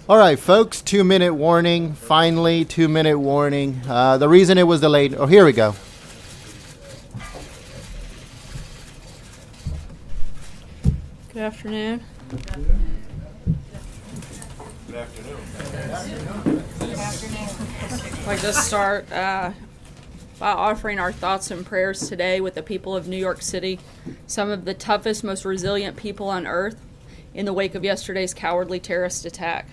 All right, folks, 2-minute warning. Finally, 2-minute warning. The reason it was delayed, here we go. Good afternoon. Good afternoon. I'd like to start by offering our thoughts and prayers today with the people of New York City, some of the toughest, most resilient people on earth, in the wake of yesterday's cowardly terrorist attack.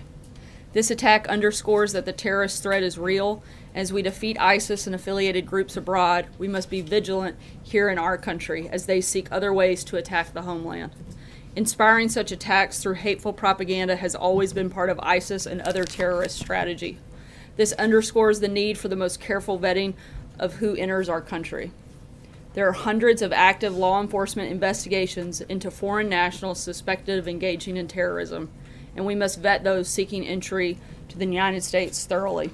This attack underscores that the terrorist threat is real. As we defeat ISIS and affiliated groups abroad, we must be vigilant here in our country as they seek other ways to attack the homeland. Inspiring such attacks through hateful propaganda has always been part of ISIS and other terrorist strategy. This underscores the need for the most careful vetting of who enters our country. There are hundreds of active law enforcement investigations into foreign nationals suspected of engaging in terrorism, and we must vet those seeking entry to the United States thoroughly.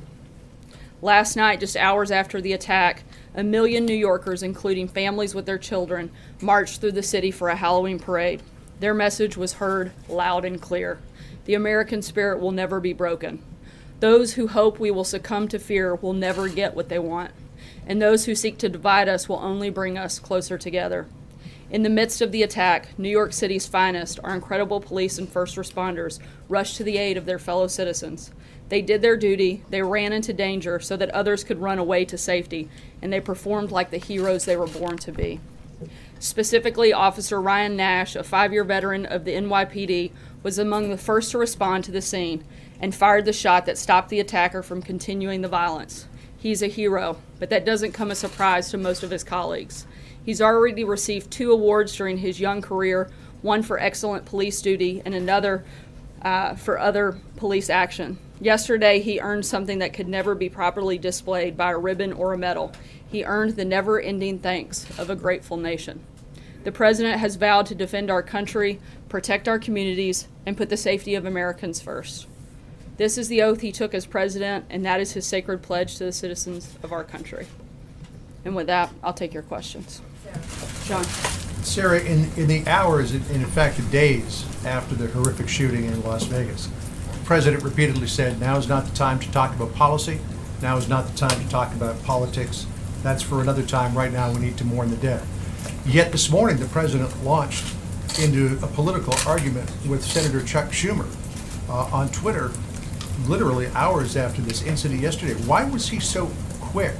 Last night, just hours after the attack, 1 million New Yorkers, including families with their children, marched through the city for a Halloween parade. Their message was heard loud and clear. The American spirit will never be broken. Those who hope we will succumb to fear will never get what they want, and those who seek to divide us will only bring us closer together. In the midst of the attack, New York City's finest, our incredible police and first responders, rushed to the aid of their fellow citizens. They did their duty, they ran into danger so that others could run away to safety, and they performed like the heroes they were born to be. Specifically, Officer Ryan Nash, a 5-year veteran of the NYPD, was among the first to respond to the scene and fired the shot that stopped the attacker from continuing the violence. He's a hero, but that doesn't come as a surprise to most of his colleagues. He's already received 2 awards during his young career, one for excellent police duty and another for other police action. Yesterday, he earned something that could never be properly displayed by a ribbon or a medal. He earned the never-ending thanks of a grateful nation. The President has vowed to defend our country, protect our communities, and put the safety of Americans first. This is the oath he took as President, and that is his sacred pledge to the citizens of our country. And with that, I'll take your questions. John. Sarah, in the hours, in fact the days after the horrific shooting in Las Vegas, the President repeatedly said, now is not the time to talk about policy, now is not the time to talk about politics, that's for another time, right now we need to mourn the dead. Yet this morning the President launched into a political argument with Senator Chuck Schumer on Twitter, literally hours after this incident yesterday. Why was he so quick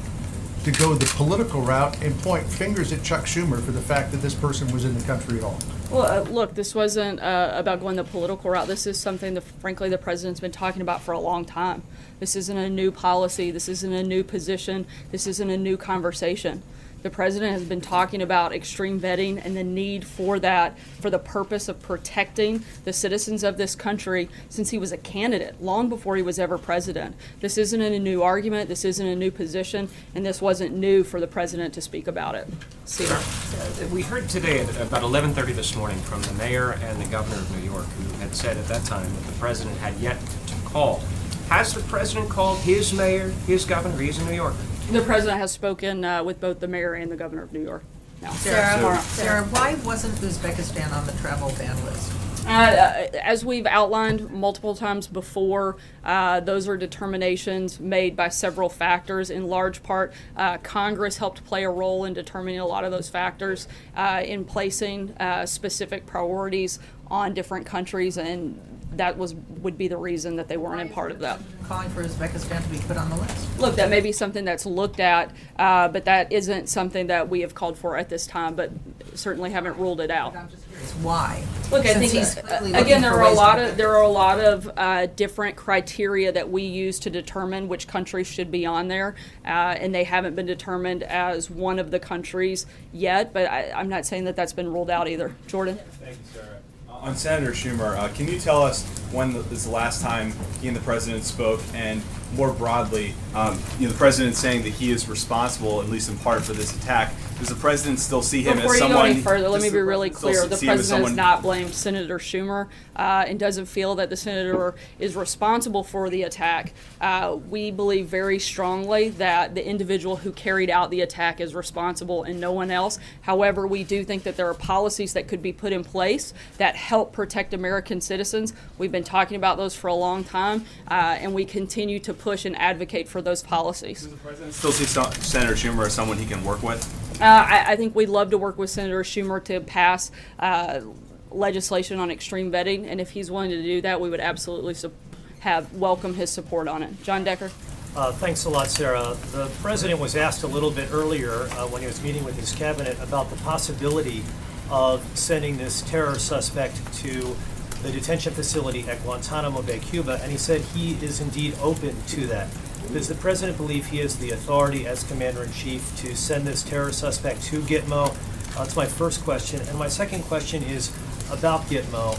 to go the political route and point fingers at Chuck Schumer for the fact that this person was in the country at all? Well, look, this wasn't about going the political route. This is something that, frankly, the President's been talking about for a long time. This isn't a new policy. This isn't a new position. This isn't a new conversation. The President has been talking about extreme vetting and the need for that for the purpose of protecting the citizens of this country since he was a candidate, long before he was ever president. This isn't a new argument, this isn't a new position, and this wasn't new for the President to speak about it. We heard today at about 11:30 this morning from the mayor and the governor of New York, who had said at that time that the President had yet to call. Has the President called his mayor, his governor? He's in New York. The President has spoken with both the mayor and the governor of New York. No. Sarah, why wasn't Uzbekistan on the travel ban list? As we've outlined multiple times before, those are determinations made by several factors. In large part, Congress helped play a role in determining a lot of those factors in placing specific priorities on different countries, and that would be the reason that they weren't in part of that. Calling for Uzbekistan to be put on the list? Look, that may be something that's looked at, but that isn't something that we have called for at this time, but certainly haven't ruled it out. I'm just curious why. Look, I Since think he's clearly again looking there for are a ways lot to- of there are a lot of different criteria that we use to determine which countries should be on there, and they haven't been determined as one of the countries yet. But I'm not saying that that's been ruled out either. Jordan. Thank you, Sarah. On Senator Schumer, can you tell us when is the last time he and the President spoke, and more broadly, the president saying that he is responsible, at least in part, for this attack. Does the president still see him Before as you someone? go any further, let does me the be really president still clear. The see him as president has someone- not blamed Senator Schumer and doesn't feel that the senator is responsible for the attack. We believe very strongly that the individual who carried out the attack is responsible and no one else. However, we do think that there are policies that could be put in place that help protect American citizens. We've been talking about those for a long time, and we continue to push and advocate for those policies. Does the president still see Senator Schumer as someone he can work with? I think we'd love to work with Senator Schumer to pass legislation on extreme vetting, and if he's willing to do that, we would absolutely welcome his support on it. John Decker. Thanks a lot, Sarah. The president was asked a little bit earlier when he was meeting with his cabinet about the possibility of sending this terror suspect to the detention facility at Guantanamo Bay, Cuba, and he said he is indeed open to that. Does the president believe he has the authority as commander-in-chief to send this terror suspect to Gitmo? That's my first question. And my second question is about Gitmo.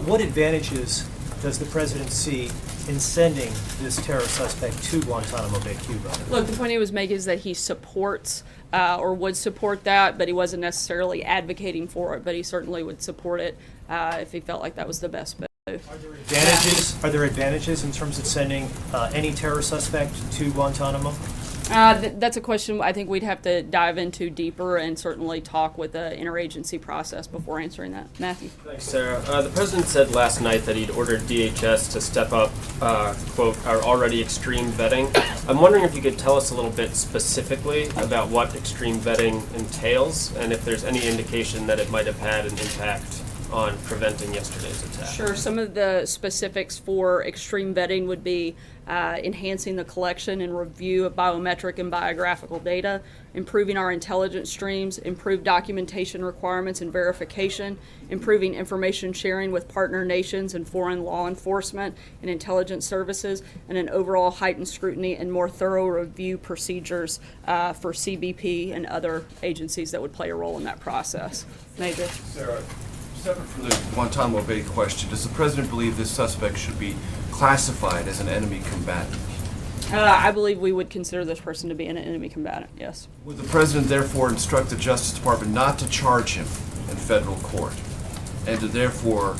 What advantages does the president see in sending this terror suspect to Guantanamo Bay, Cuba? Look, the point he was making is that he supports or would support that, but he wasn't necessarily advocating for it, but he certainly would support it if he felt like that was the best move. Are there advantages in terms of sending any terror suspect to Guantanamo? That's a question I think we'd have to dive into deeper and certainly talk with the interagency process before answering that. Matthew. Thanks, Sarah. The president said last night that he'd ordered DHS to step up, quote, our already extreme vetting. I'm wondering if you could tell us a little bit specifically about what extreme vetting entails and if there's any indication that it might have had an impact on preventing yesterday's attack. Sure. Some of the specifics for extreme vetting would be enhancing the collection and review of biometric and biographical data, improving our intelligence streams, improved documentation requirements and verification, improving information sharing with partner nations and foreign law enforcement and intelligence services, and an overall heightened scrutiny and more thorough review procedures for CBP and other agencies that would play a role in that process. Major. Sarah, separate from the Guantanamo Bay question, does the president believe this suspect should be classified as an enemy combatant? I believe we would consider this person to be an enemy combatant, yes. Would the president therefore instruct the Justice Department not to charge him in federal court and to therefore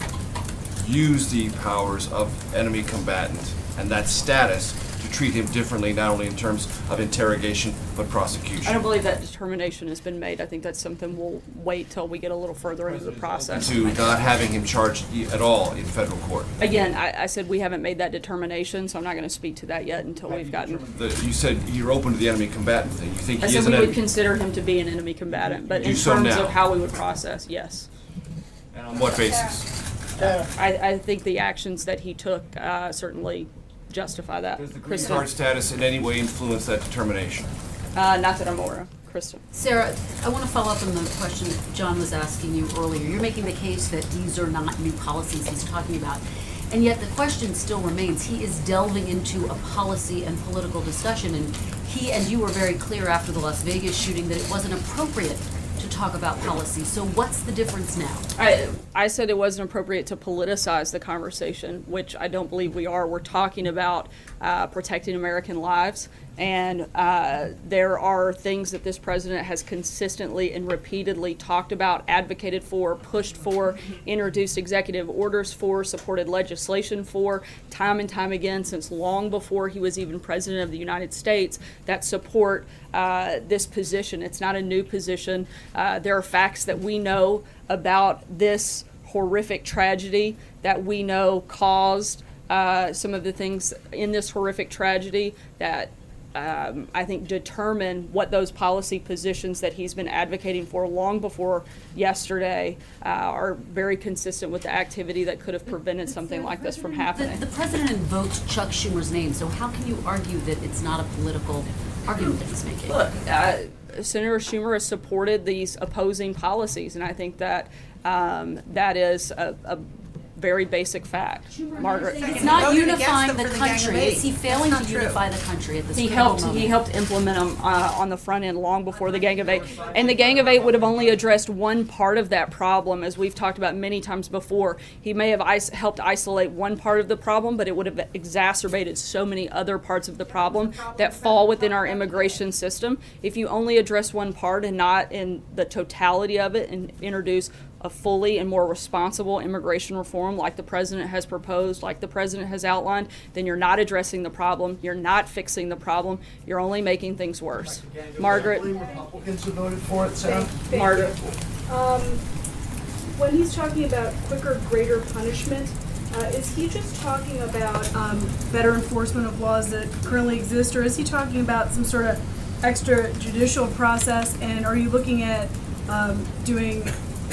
use the powers of enemy combatant and that status to treat him differently, not only in terms of interrogation, but prosecution? I don't believe that determination has been made. I think that's something we'll wait till we get a little further into the process. To not having him charged at all in federal court? Again, I said we haven't made that determination, so I'm not going to speak to that yet until we've gotten. You said you're open to the enemy combatant thing. You think I he said is an we would enemy? consider him to be an enemy combatant, but Do in so terms now? of how we would process, yes. And on what basis? I think the actions that he took certainly justify that. Does the green Kristen? card status in any way influence that determination? Not that I'm aware of. Kristen. Sarah, I want to follow up on the question that John was asking you earlier. You're making the case that these are not new policies he's talking about. And yet the question still remains. He is delving into a policy and political discussion. And he and you were very clear after the Las Vegas shooting that it wasn't appropriate to talk about policy. So what's the difference now? I said it wasn't appropriate to politicize the conversation, which I don't believe we are. We're talking about protecting American lives, and there are things that this president has consistently and repeatedly talked about, advocated for, pushed for, introduced executive orders for, supported legislation for, time and time again since long before he was even president of the United States, that support this position. It's not a new position. There are facts that we know about this horrific tragedy that we know caused some of the things in this horrific tragedy that I think determine what those policy positions that he's been advocating for long before yesterday are very consistent with the activity that could have prevented something like this from happening. The president invoked Chuck Schumer's name, so how can you argue that it's not a political argument that he's making? Look, Senator Schumer has supported these opposing policies, and I think that that is a very basic fact. Margaret. It's not Voted against unifying them the for the Gang of country. Eight. Is he failing That's to not true. unify the country at this He critical helped. moment? He helped implement them on the front end long before the Gang of Eight, and the Gang of Eight would have only addressed one part of that problem, as we've talked about many times before. He may have helped isolate one part of the problem, but it would have exacerbated so many other parts of the problem that fall within our immigration system. If you only address one part and not in the totality of it, and introduce a fully and more responsible immigration reform like the president has proposed, like the president has outlined, then you're not addressing the problem, you're not fixing the problem, you're only making things worse. Margaret. Republicans have voted for it, Sarah? Margaret. When he's talking about quicker, greater punishment, is he just talking about better enforcement of laws that currently exist, or is he talking about some sort of extrajudicial process? And are you looking at doing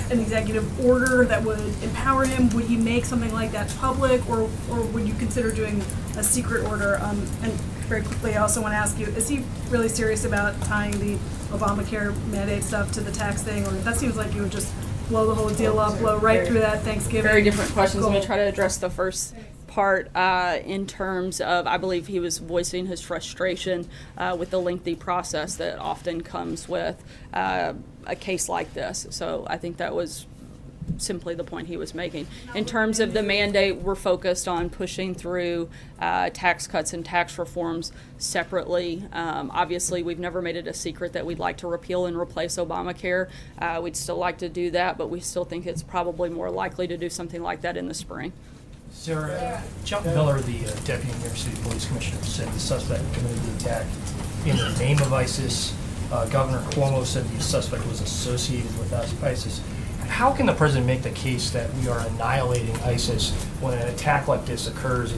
an executive order that would empower him? Would he make something like that public, or would you consider doing a secret order? And very quickly, I also want to ask you, is he really serious about tying the Obamacare mandate stuff to the tax thing, or that seems like you would just blow the whole deal up, blow right through that Thanksgiving? Very different questions. Let me goal? try to address the first part in terms of, I believe he was voicing his frustration with the lengthy process that often comes with a case like this. So I think that was simply the point he was making. In terms of the mandate, we're focused on pushing through tax cuts and tax reforms separately. Obviously, we've never made it a secret that we'd like to repeal and replace Obamacare. We'd still like to do that, but we still think it's probably more likely to do something like that in the spring. Sarah, Chuck Miller, the Deputy New York City Police Commissioner, said the suspect committed the attack in the name of ISIS. Governor Cuomo said the suspect was associated with ISIS. How can the president make the case that we are annihilating ISIS when an attack like this occurs?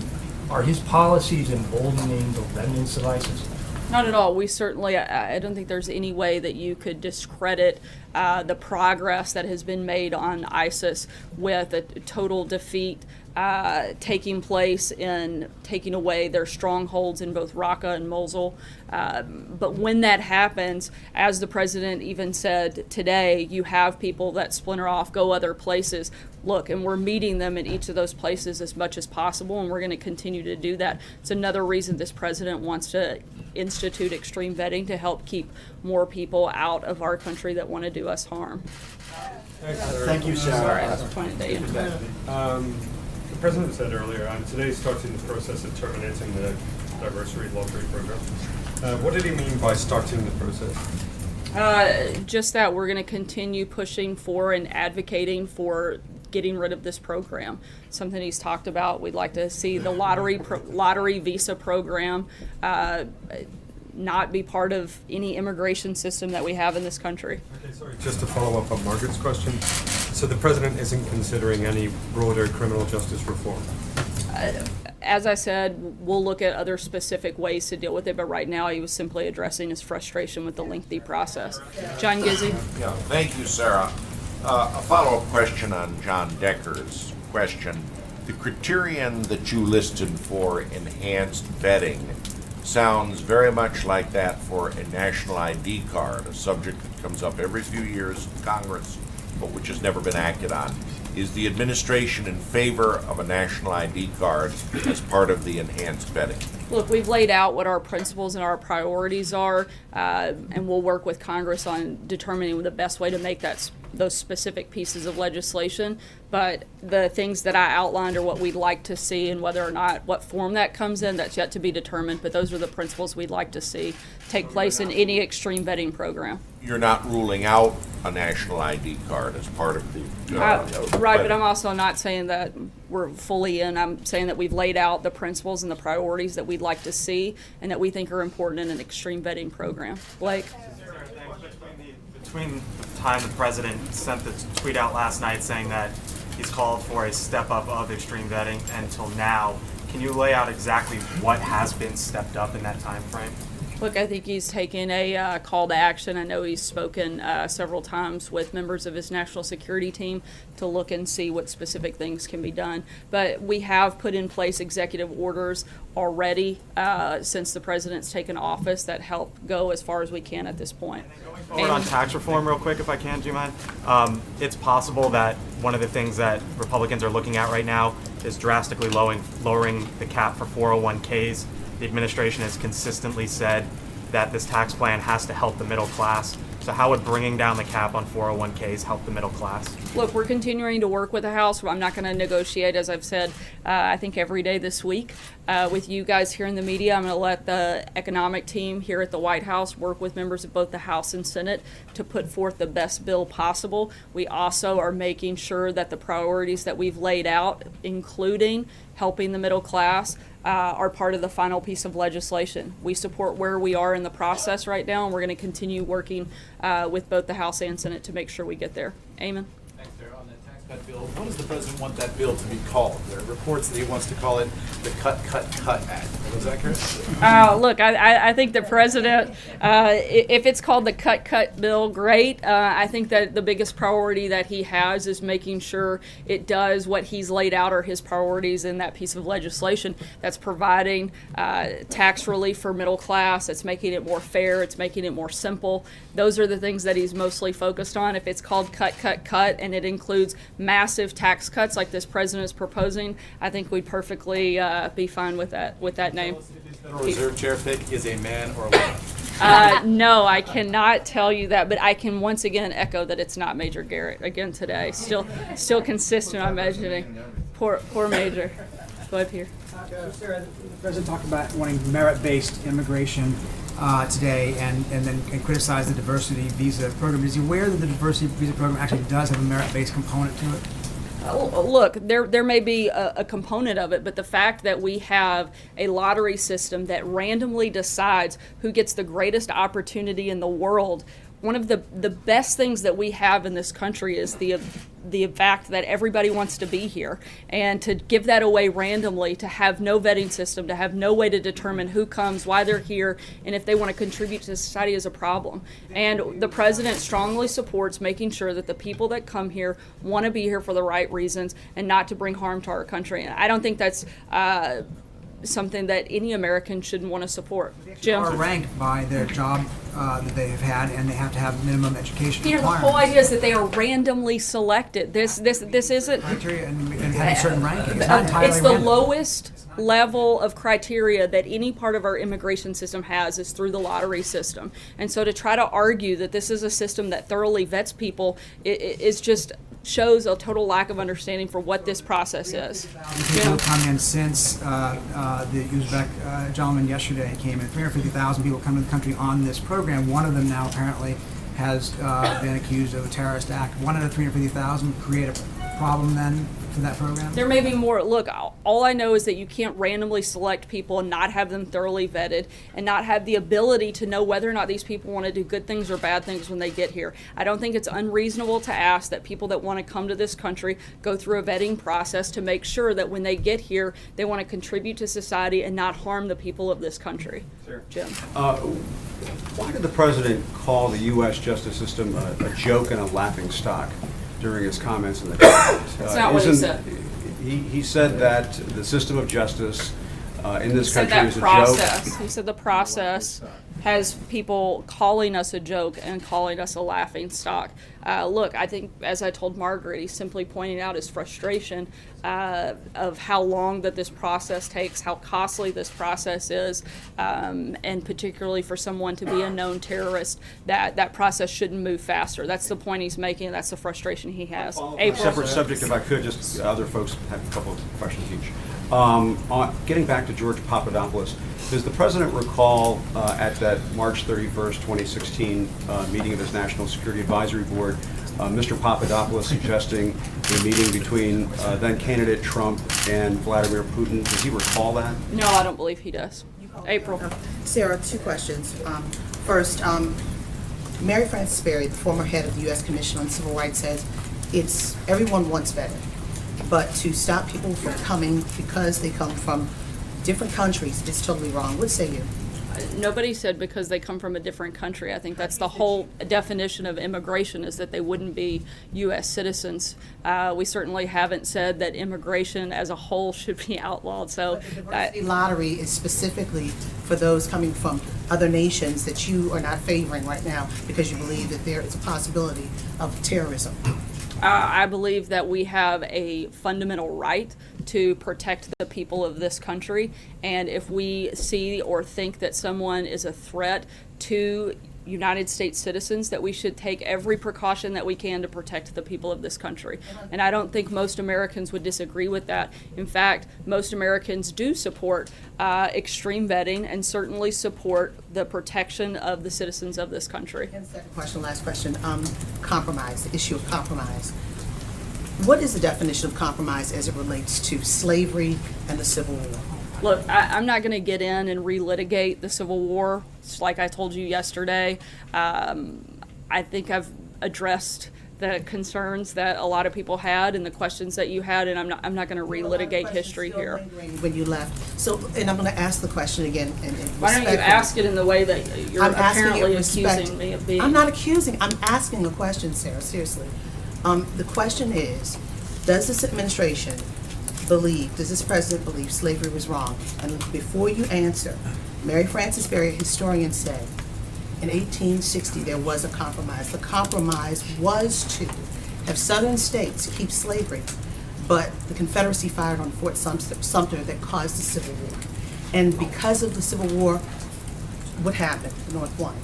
Are his policies emboldening the remnants of ISIS? Not at all. We certainly, I don't think there's any way that you could discredit the progress that has been made on ISIS with a total defeat taking place in taking away their strongholds in both Raqqa and Mosul. But when that happens, as the president even said today, you have people that splinter off, go other places. Look, and we're meeting them in each of those places as much as possible, and we're going to continue to do that. It's another reason this president wants to institute extreme vetting to help keep more people out of our country that want to do us harm. Thank you, Sarah. Sorry, I was pointing at you. The president said earlier, today starting the process of terminating the diversity lottery program. What did he mean by starting the process? Just that we're going to continue pushing for and advocating for getting rid of this program. Something he's talked about. We'd like to see the lottery visa program not be part of any immigration system that we have in this country. Okay, sorry. Just to follow up on Margaret's question. So the president isn't considering any broader criminal justice reform? As I said, we'll look at other specific ways to deal with it, but right now he was simply addressing his frustration with the lengthy process. John Gizzi? Yeah, thank you, Sarah. A follow-up question on John Decker's question. The criterion that you listed for enhanced vetting sounds very much like that for a national ID card, a subject that comes up every few years in Congress, but which has never been acted on. Is the administration in favor of a national ID card as part of the enhanced vetting? Look, we've laid out what our principles and our priorities are, and we'll work with Congress on determining the best way to make those specific pieces of legislation. But the things that I outlined are what we'd like to see, and whether or not what form that comes in, that's yet to be determined. But those are the principles we'd like to see take place in any extreme vetting program. You're not ruling out a national ID card as part of the... Right, but I'm also not saying that we're fully in. I'm saying that we've laid out the principles and the priorities that we'd like to see and that we think are important in an extreme vetting program. Blake? Between the time the president sent the tweet out last night saying that he's called for a step up of extreme vetting until now, can you lay out exactly what has been stepped up in that time frame? Look, I think he's taken a call to action. I know he's spoken several times with members of his national security team to look and see what specific things can be done. But we have put in place executive orders already since the president's taken office that help go as far as we can at this point. Forward on tax reform real quick, if I can, do you mind? It's possible that one of the things that Republicans are looking at right now is drastically lowering the cap for 401ks. The administration has consistently said that this tax plan has to help the middle class. So how would bringing down the cap on 401ks help the middle class? Look, we're continuing to work with the House. I'm not going to negotiate, as I've said, I think every day this week. With you guys here in the media, I'm going to let the economic team here at the White House work with members of both the House and Senate to put forth the best bill possible. We also are making sure that the priorities that we've laid out, including helping the middle class, are part of the final piece of legislation. We support where we are in the process right now, and we're going to continue working with both the House and Senate to make sure we get there. Amen. Thanks, Sarah. On the tax cut bill, what does the president want that bill to be called? There are reports that he wants to call it the Cut, Cut, Cut Act. Was that correct? Look, I think the president, if it's called the cut bill, great. I think that the biggest priority that he has is making sure it does what he's laid out are his priorities in that piece of legislation. That's providing tax relief for middle class. It's making it more fair. It's making it more simple. Those are the things that he's mostly focused on. If it's called cut, cut, cut, and it includes massive tax cuts like this president is proposing, I think we'd perfectly be fine with that name. Federal Reserve Chair pick is a man or a woman? No, I cannot tell you that, but I can once again echo that it's not Major Garrett again today. Still consistent on mentioning. Poor Major. Go up here. Sarah, the president talked about wanting merit-based immigration today, and criticized the diversity visa program. Is he aware that the diversity visa program actually does have a merit-based component to it? Look, there may be a component of it, but the fact that we have a lottery system that randomly decides who gets the greatest opportunity in the world, one of the best things that we have in this country is the fact that everybody wants to be here, and to give that away randomly, to have no vetting system, to have no way to determine who comes, why they're here, and if they want to contribute to society is a problem. And the president strongly supports making sure that the people that come here want to be here for the right reasons and not to bring harm to our country. And I don't think that's something that any American should want to support. Jim? Are ranked by their job that they have had, and they have to have minimum education Peter, the requirements. whole idea is that they are randomly selected. This isn't criteria and having certain rankings. It's not entirely it's the random. lowest level of criteria that any part of our immigration system has is through the lottery system. And so to try to argue that this is a system that thoroughly vets people is just shows a total lack of understanding for what this process is. People have come in since the Uzbek gentleman yesterday came in. 350,000 people come to the country on this program. One of them now apparently has been accused of a terrorist act. One out of 350,000 create a problem then for that program? There may be more. Look, all I know is that you can't randomly select people and not have them thoroughly vetted and not have the ability to know whether or not these people want to do good things or bad things when they get here. I don't think it's unreasonable to ask that people that want to come to this country go through a vetting process to make sure that when they get here, they want to contribute to society and not harm the people of this country. Sure. Jim? Why did the president call the U.S. justice system a joke and a laughing stock during his comments in the Congress? That's not what he said. He said that the system of justice in this country is a process. joke. He said the process has people calling us a joke and calling us a laughing stock. Look, I think, as I told Margaret, he's simply pointing out his frustration of how long that this process takes, how costly this process is, and particularly for someone to be a known terrorist, that process shouldn't move faster. That's the point he's making, and that's the frustration he has. A separate subject, if I could, just other folks have a couple of questions each. Getting back to George Papadopoulos, does the president recall at that March 31st, 2016 meeting of his National Security Advisory Board, Mr. Papadopoulos suggesting a meeting between then candidate Trump and Vladimir Putin? Does he recall that? No, I don't believe he does. April. Sarah, two questions. First, Mary Frances Berry, the former head of the U.S. Commission on Civil Rights, says everyone wants vetting, but to stop people from coming because they come from different countries is totally wrong. What say you? Nobody said because they come from a different country. I think that's the whole definition of immigration, is that they wouldn't be U.S. citizens. We certainly haven't said that immigration as a whole should be outlawed. So The diversity lottery is specifically for those coming from other nations that you are not favoring right now because you believe that there is a possibility of terrorism. I believe that we have a fundamental right to protect the people of this country, and if we see or think that someone is a threat to United States citizens, that we should take every precaution that we can to protect the people of this country. And I don't think most Americans would disagree with that. In fact, most Americans do support extreme vetting and certainly support the protection of the citizens of this country. Second question, last question. Compromise, the issue of compromise. What is the definition of compromise as it relates to slavery and the Civil War? Look, I'm not going to get in and relitigate the Civil War. It's like I told you yesterday. I think I've addressed the concerns that a lot of people had and the questions that you had, and I'm not going to relitigate history here. When you left, so and I'm going to ask the question again. Why don't you ask it in the way that you're apparently accusing me of being? I'm not accusing. I'm asking a question, Sarah. Seriously, the question is: does this administration believe? Does this president believe slavery was wrong? And before you answer, Mary Frances Berry, a historian, said in 1860 there was a compromise. The compromise was to have Southern states keep slavery, but the Confederacy fired on Fort Sumter that caused the Civil War. And because of the Civil War, what happened? The North won.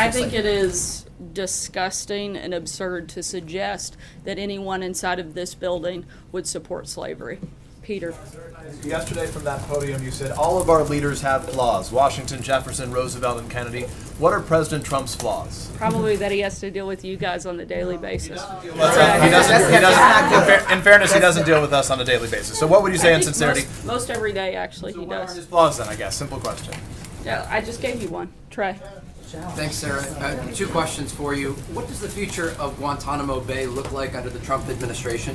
I think it is disgusting and absurd to suggest that anyone inside of this building would support slavery. Peter. Yesterday from that podium you said all of our leaders have flaws. Washington, Jefferson, Roosevelt, and Kennedy. What are President Trump's flaws? Probably that he has to deal with you guys on a daily basis. He doesn't, in fairness, he doesn't deal with us on a daily basis. So what would you say in sincerity? Most every day, actually, he What are does. his flaws then, I guess? Simple question. Yeah, I just gave you one. Trey. Thanks, Sarah. Two questions for you. What does the future of Guantanamo Bay look like under the Trump administration?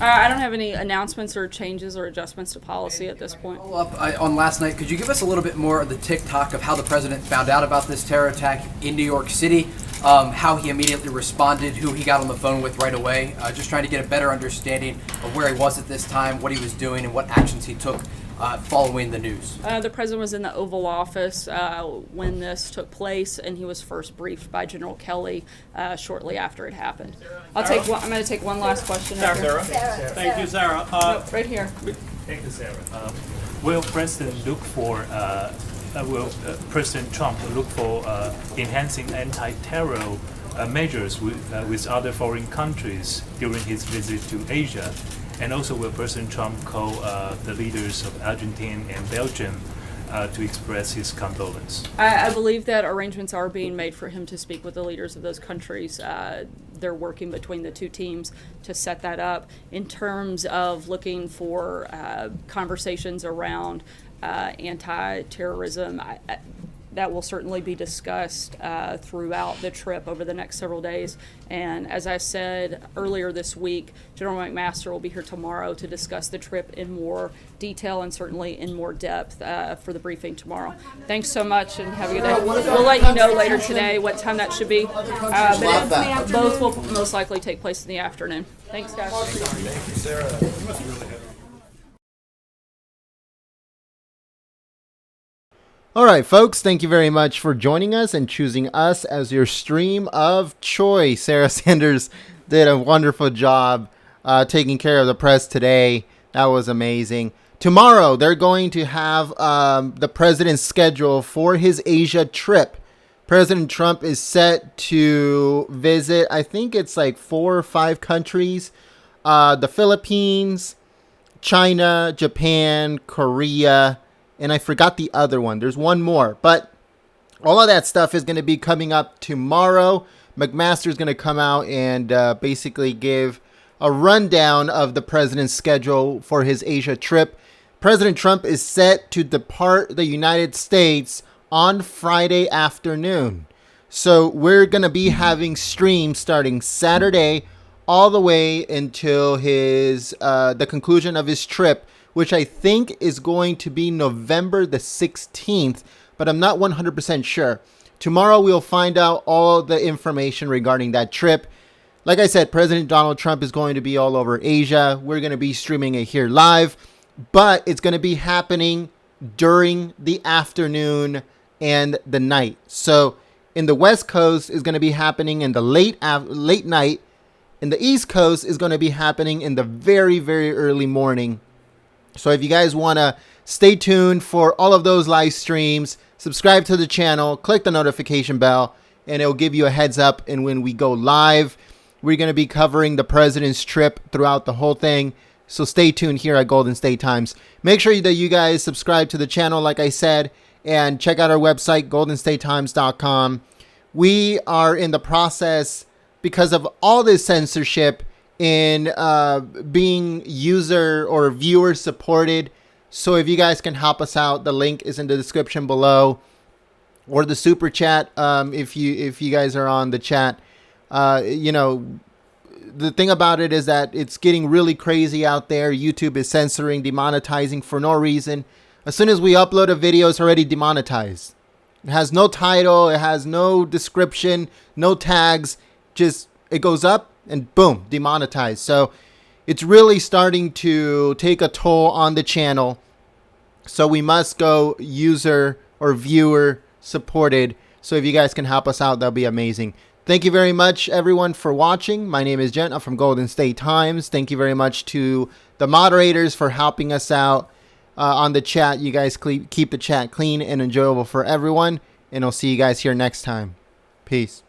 I don't have any announcements or changes or adjustments to policy at this point. On last night, could you give us a little bit more of the tick-tock of how the president found out about this terror attack in New York City, how he immediately responded, who he got on the phone with right away, just trying to get a better understanding of where he was at this time, what he was doing, and what actions he took following the news? The president was in the Oval Office when this took place, and he was first briefed by General Kelly shortly after it happened. I'm going to take one last question. Sarah. Thank you, Sarah. No, right here. Thank you, Sarah. Will President President Trump look for enhancing anti-terror measures with other foreign countries during his visit to Asia? And also, will President Trump call the leaders of Argentina and Belgium to express his condolence? I believe that arrangements are being made for him to speak with the leaders of those countries. They're working between the two teams to set that up. In terms of looking for conversations around anti-terrorism, that will certainly be discussed throughout the trip over the next several days. And as I said earlier this week, General McMaster will be here tomorrow to discuss the trip in more detail and certainly in more depth for the briefing tomorrow. Thanks so much and have a good day. We'll let you know later today what time that should be. But both will most likely take place in the afternoon. Thanks, guys. Thank you, Sarah. All right, folks, thank you very much for joining us and choosing us as your stream of choice. Sarah Sanders did a wonderful job taking care of the press today. That was amazing. Tomorrow, they're going to have the president's schedule for his Asia trip. President Trump is set to visit, I think it's like 4 or 5 countries. The Philippines, China, Japan, Korea, and I forgot the other one. There's one more. But all of that stuff is going to be coming up tomorrow. McMaster's going to come out and basically give a rundown of the president's schedule for his Asia trip. President Trump is set to depart the United States on Friday afternoon. So we're going to be having streams starting Saturday all the way until his the conclusion of his trip, which I think is going to be November the 16th. but I'm not 100% sure. Tomorrow we'll find out all the information regarding that trip. Like I said, President Donald Trump is going to be all over Asia. We're going to be streaming it here live, but it's going to be happening during the afternoon and the night. So in the West Coast is going to be happening in the late night. In the East Coast is going to be happening in the very, very early morning. So if you guys want to stay tuned for all of those live streams, subscribe to the channel, click the notification bell, and it'll give you a heads up. And when we go live, we're going to be covering the president's trip throughout the whole thing. So stay tuned here at Golden State Times. Make sure that you guys subscribe to the channel, like I said, and check out our website, goldenstatetimes.com. We are in the process, because of all this censorship, in being user or viewer supported. So if you guys can help us out, the link is in the description below, or the super chat if you guys are on the chat. You know, the thing about it is that it's getting really crazy out there. YouTube is censoring, demonetizing for no reason. As soon as we upload a video, it's already demonetized. It has no title, it has no description, no tags, just it goes up and boom, demonetized. So it's really starting to take a toll on the channel. So we must go user or viewer supported. So if you guys can help us out, that'll be amazing. Thank you very much, everyone, for watching. My name is Jen. I'm from Golden State Times. Thank you very much to the moderators for helping us out on the chat. You guys keep the chat clean and enjoyable for everyone. And I'll see you guys here next time. Peace.